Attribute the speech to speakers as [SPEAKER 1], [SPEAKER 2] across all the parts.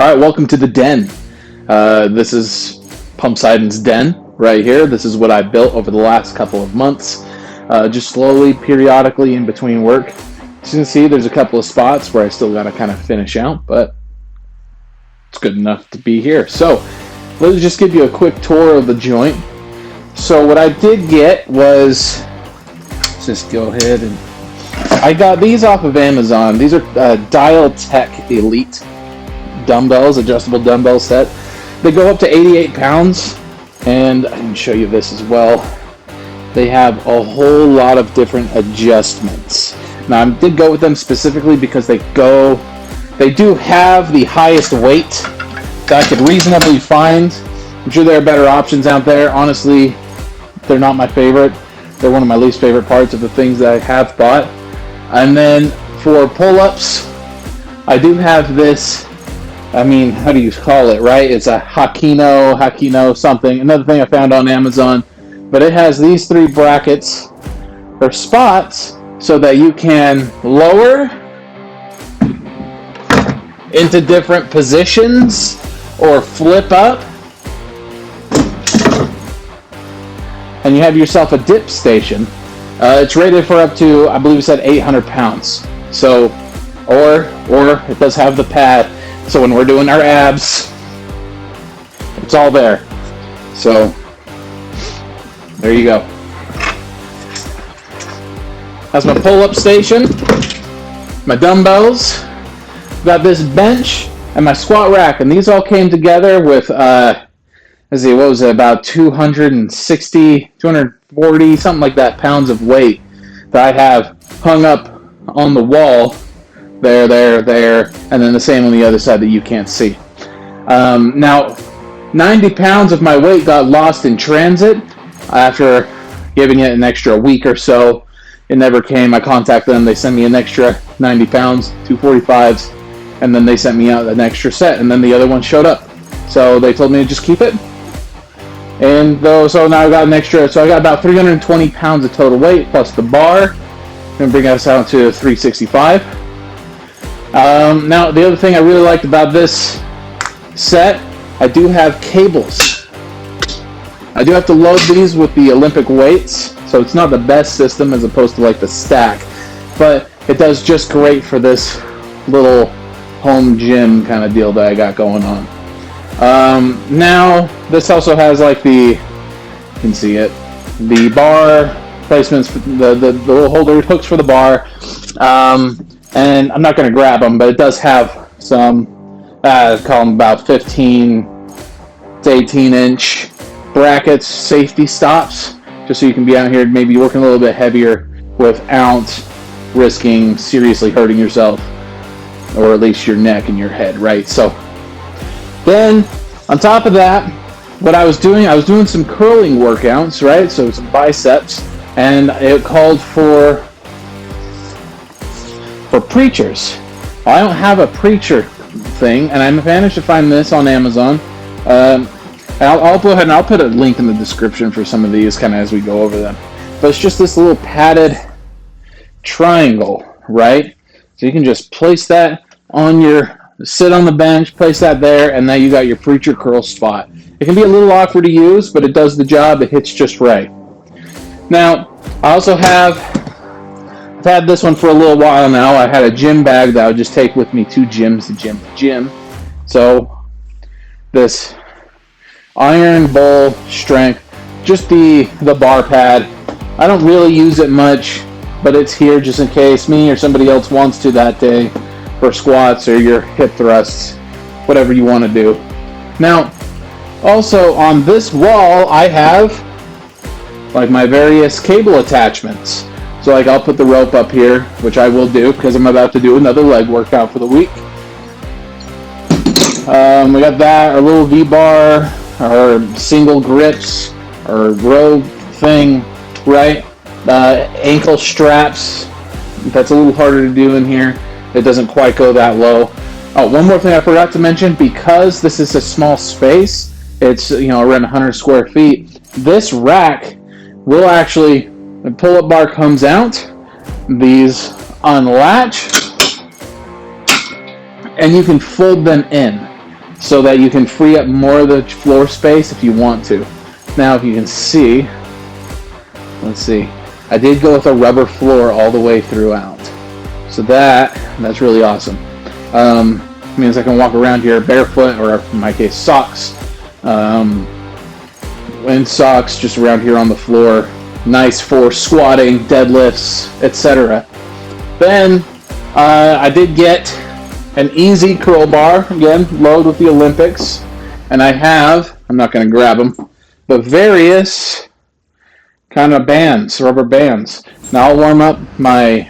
[SPEAKER 1] All right, welcome to the den. This is Pumpseidon's den right here. This is what I built over the last couple of months, just slowly, periodically in between work. As you can see, there's a couple of spots where I still got to kind of finish out, but it's good enough to be here. So let's just give you a quick tour of the joint. So what I did get was, let's just go ahead and, I got these off of Amazon. These are Dial Tech Elite dumbbells, adjustable dumbbell set. They go up to 88 pounds, and I can show you this as well. They have a whole lot of different adjustments. Now I did go with them specifically because they do have the highest weight that I could reasonably find. I'm sure there are better options out there. Honestly, they're not my favorite. They're one of my least favorite parts of the things that I have bought. And then for pull-ups, I do have this, I mean, how do you call it, right? It's a Hakino something. Another thing I found on Amazon. But it has these three brackets or spots so that you can lower into different positions or flip up. And you have yourself a dip station. It's rated for up to, I believe it said 800 pounds. So, or it does have the pad. So when we're doing our abs, it's all there. So, there you go. That's my pull-up station, my dumbbells, got this bench, and my squat rack. And these all came together with, let's see, what was it, about 260, 240, something like that, pounds of weight that I have hung up on the wall. There, and then the same on the other side that you can't see. Now, 90 pounds of my weight got lost in transit after giving it an extra week or so. It never came. I contacted them. They sent me an extra 90 pounds, 245s, and then they sent me out an extra set, and then the other one showed up. So they told me to just keep it. And so now I got an extra, so I got about 320 pounds of total weight plus the bar. Gonna bring us out to 365. Now the other thing I really liked about this set, I do have cables. I do have to load these with the Olympic weights, so it's not the best system as opposed to like the stack, but it does just great for this little home gym kind of deal that I got going on. Now this also has like you can see it, the bar placements, the little holder hooks for the bar, and I'm not going to grab them, but it does have some, call them about 15 to 18 inch brackets, safety stops, just so you can be out here maybe working a little bit heavier without risking seriously hurting yourself, or at least your neck and your head, right? So then, on top of that, what I was doing some curling workouts, right? So some biceps, and it called for preachers. I don't have a preacher thing, and I managed to find this on Amazon. I'll go ahead and I'll put a link in the description for some of these kind of as we go over them. But it's just this little padded triangle, right? So you can just place that on sit on the bench, place that there, and now you got your preacher curl spot. It can be a little awkward to use, but it does the job. It hits just right. Now, I also I've had this one for a little while now. I had a gym bag that I would just take with me to gyms, to gym to gym. So, this iron bowl strength, just the bar pad. I don't really use it much, but it's here just in case me or somebody else wants to that day for squats or your hip thrusts, whatever you want to do. Now, also on this wall, I have like my various cable attachments. So like I'll put the rope up here, which I will do because I'm about to do another leg workout for the week. We got that, our little V-bar, our single grips, our row thing, right? Ankle straps. That's a little harder to do in here. It doesn't quite go that low. Oh, one more thing I forgot to mention, because this is a small space, it's around 100 square feet. This rack will actually, the pull-up bar comes out, these unlatch, and you can fold them in. so that you can free up more of the floor space if you want to. Now, if you can see, let's see, I did go with a rubber floor all the way throughout. So that's really awesome. Means I can walk around here barefoot, or in my case, socks. In socks, just around here on the floor. Nice for squatting, deadlifts, etc. Then I did get an easy curl bar, again, load with the Olympics. And I have, I'm not going to grab them, but various kind of bands, rubber bands. Now I'll warm up my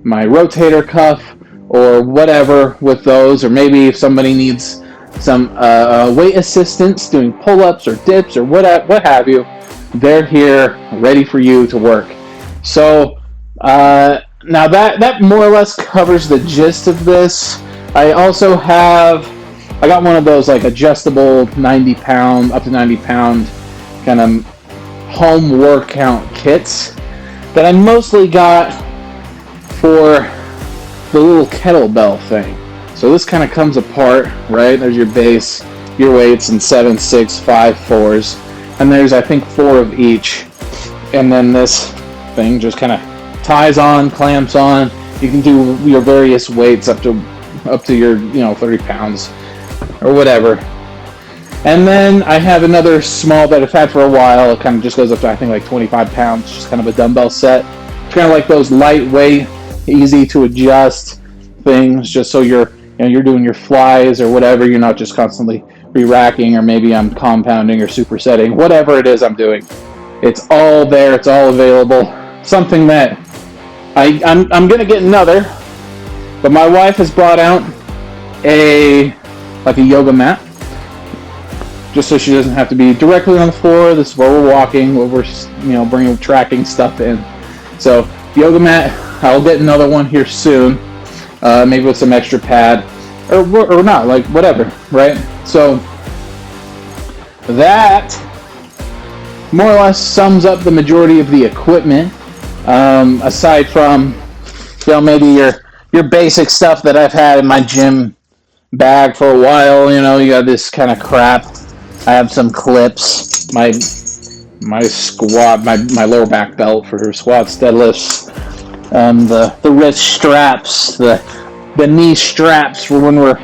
[SPEAKER 1] rotator cuff or whatever with those, or maybe if somebody needs some weight assistance doing pull-ups or dips or what have you, they're here ready for you to work. So now that more or less covers the gist of this. I also have, I got one of those like adjustable 90-pound, up to 90-pound kind of home workout kits that I mostly got for the little kettlebell thing. So this kind of comes apart, right? There's your base, your weights, and 7, 6, 5, 4s. And there's, I think, 4 of each. And then this thing just kind of ties on, clamps on. You can do your various weights up to your, 30 pounds or whatever. And then I have another small that I've had for a while. It kind of just goes up to, I think, like 25 pounds. Just kind of a dumbbell set. It's kind of like those lightweight, easy to adjust things, just so you're doing your flies or whatever. You're not just constantly re-racking, or maybe I'm compounding or supersetting, whatever it is I'm doing. It's all there. It's all available. Something that I'm gonna get another, but my wife has brought out a yoga mat, just so she doesn't have to be directly on the floor. This is where we're walking, where we're bringing tracking stuff in. So yoga mat. I'll get another one here soon, maybe with some extra pad, or not, like whatever, right? So that more or less sums up the majority of the equipment, aside from maybe your basic stuff that I've had in my gym bag for a while. You got this kind of crap. I have some clips, my squat, my lower back belt for squats, deadlifts, the wrist straps, the knee straps for when we're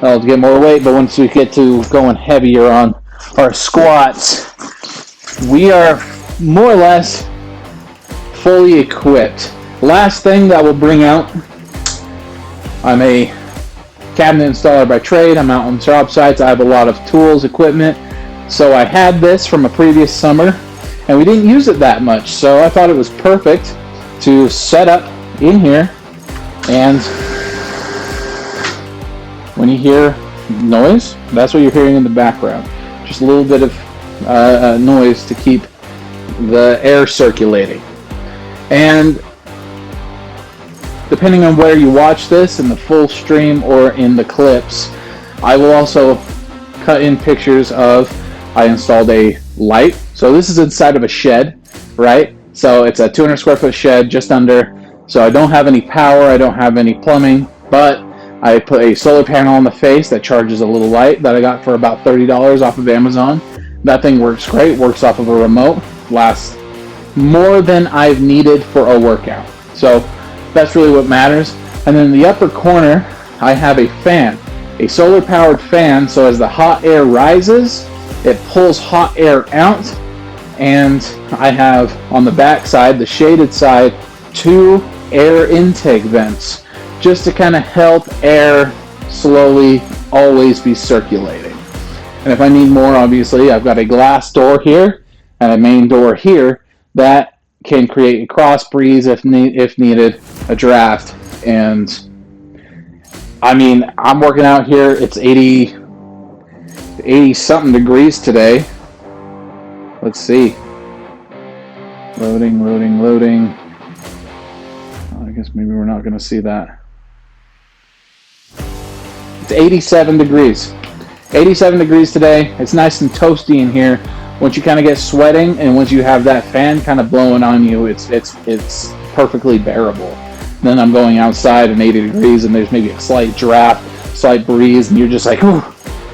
[SPEAKER 1] to get more weight. But once we get to going heavier on our squats, we are more or less fully equipped. Last thing that we'll bring out, I'm a cabinet installer by trade. I'm out on job sites. I have a lot of tools, equipment. So I had this from a previous summer, and we didn't use it that much. So I thought it was perfect to set up in here. And when you hear noise, that's what you're hearing in the background. Just a little bit of noise to keep the air circulating. And depending on where you watch this, in the full stream or in the clips, I will also cut in pictures of, I installed a light. So this is inside of a shed, right? So it's a 200 square foot shed, just under. So I don't have any power, I don't have any plumbing, but I put a solar panel on the face that charges a little light that I got for about $30 off of Amazon. That thing works great, works off of a remote, lasts more than I've needed for a workout. So that's really what matters. And then in the upper corner, I have a fan, a solar powered fan. So as the hot air rises, it pulls hot air out. And I have on the back side, the shaded side, 2 air intake vents, just to kind of help air slowly always be circulating. And if I need more, obviously, I've got a glass door here and a main door here that can create a cross breeze if needed, a draft. And I mean, I'm working out here. It's 80 something degrees today. Let's see. Loading. I guess maybe we're not going to see that. It's 87 degrees. 87 degrees today. It's nice and toasty in here. Once you kind of get sweating, and once you have that fan kind of blowing on you, it's perfectly bearable. Then I'm going outside and 80 degrees, and there's maybe a slight draft, slight breeze, and you're just like, ooh,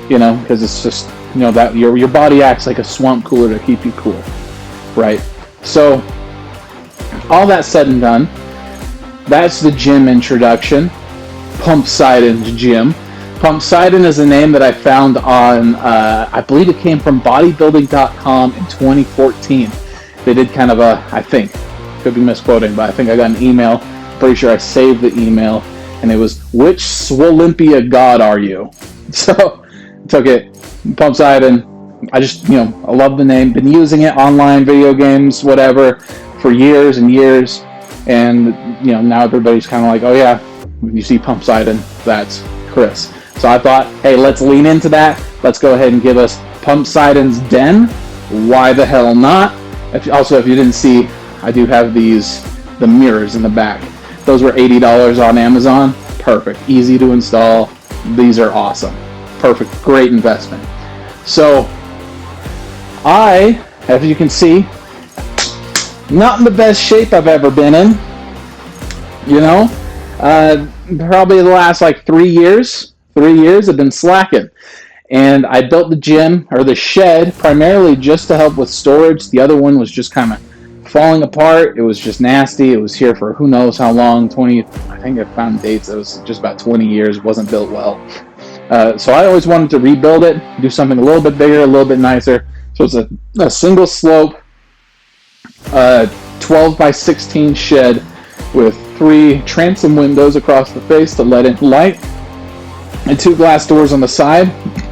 [SPEAKER 1] you know, because it's just, you know, that your body acts like a swamp cooler to keep you cool, right? So all that said and done, that's the gym introduction. Pumpseidon's gym. Pumpseidon is a name that I found on, I believe it came from bodybuilding.com in 2014. They did kind of a, I think, could be misquoting, but I think I got an email. Pretty sure I saved the email, and it was, "Which Swolympia god are you?" So took it, Pumpseidon. I just, you know, I love the name. Been using it online, video games, whatever, for years and years. And, you know, now everybody's kind of like, oh yeah, when you see Pumpseidon, that's Chris. So I thought, hey, let's lean into that. Let's go ahead and give us Pumpseidon's Den. Why the hell not? Also, if you didn't see, I do have the mirrors in the back. Those were $80 on Amazon. Perfect. Easy to install. These are awesome. Perfect. Great investment. So I, as you can see, not in the best shape I've ever been in. You know, probably the last like 3 years. 3 years I've been slacking. And I built the gym, or the shed, primarily just to help with storage. The other one was just kind of falling apart. It was just nasty. It was here for who knows how long, I think I found dates. It was just about 20 years. It wasn't built well. So I always wanted to rebuild it, do something a little bit bigger, a little bit nicer. So it's a single slope, 12 by 16 shed with 3 transom windows across the face to let in light, and 2 glass doors on the side,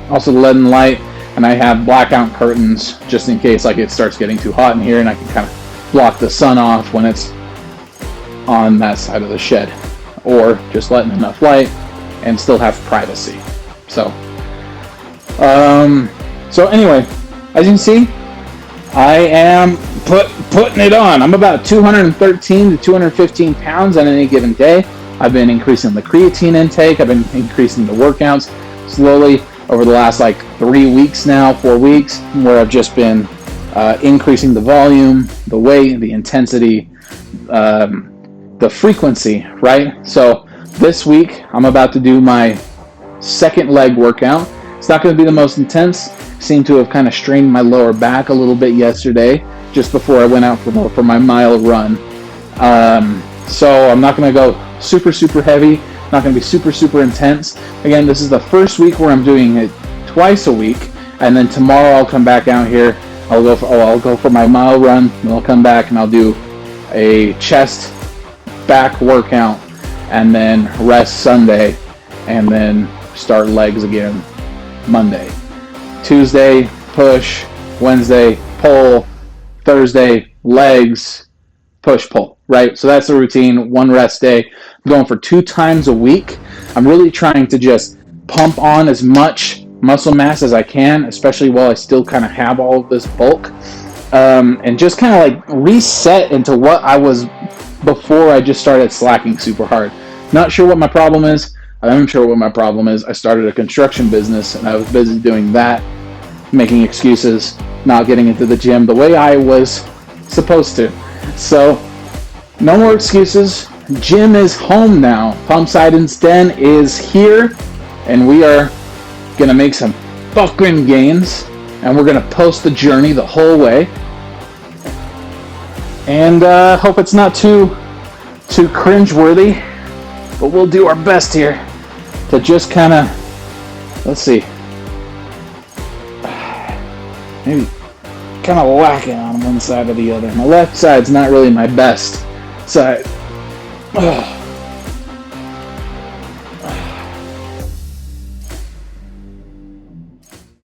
[SPEAKER 1] also to let in light. And I have blackout curtains just in case like it starts getting too hot in here, and I can kind of block the sun off when it's on that side of the shed, or just letting enough light and still have privacy. So anyway, as you can see, I am putting it on. I'm about 213 to 215 pounds on any given day. I've been increasing the creatine intake. I've been increasing the workouts slowly over the last like 3 weeks now, 4 weeks, where I've just been increasing the volume, the weight, the intensity, the frequency, right? So this week, I'm about to do my second leg workout. It's not going to be the most intense. Seemed to have kind of strained my lower back a little bit yesterday, just before I went out for my mile run. So I'm not going to go super heavy, not going to be super intense. Again, this is the first week where I'm doing it twice a week, and then tomorrow I'll come back out here. I'll go for my mile run, and I'll come back and I'll do a chest back workout, and then rest Sunday, and then start legs again Monday. Tuesday, push. Wednesday, pull. Thursday, legs, push, pull, right? So that's the routine, 1 rest day. I'm going for 2 times a week. I'm really trying to just pump on as much muscle mass as I can, especially while I still kind of have all of this bulk, and just kind of like reset into what I was before I just started slacking super hard. Not sure what my problem is. I'm sure what my problem is. I started a construction business, and I was busy doing that, making excuses, not getting into the gym the way I was supposed to. So, no more excuses. Gym is home now. Pumpseidon's Den is here, and we are going to make some fucking gains, and we're going to post the journey the whole way. And hope it's not too cringe-worthy, but we'll do our best here to just kind of, let's see, maybe kind of lacking on one side or the other. My left side's not really my best side. Ugh.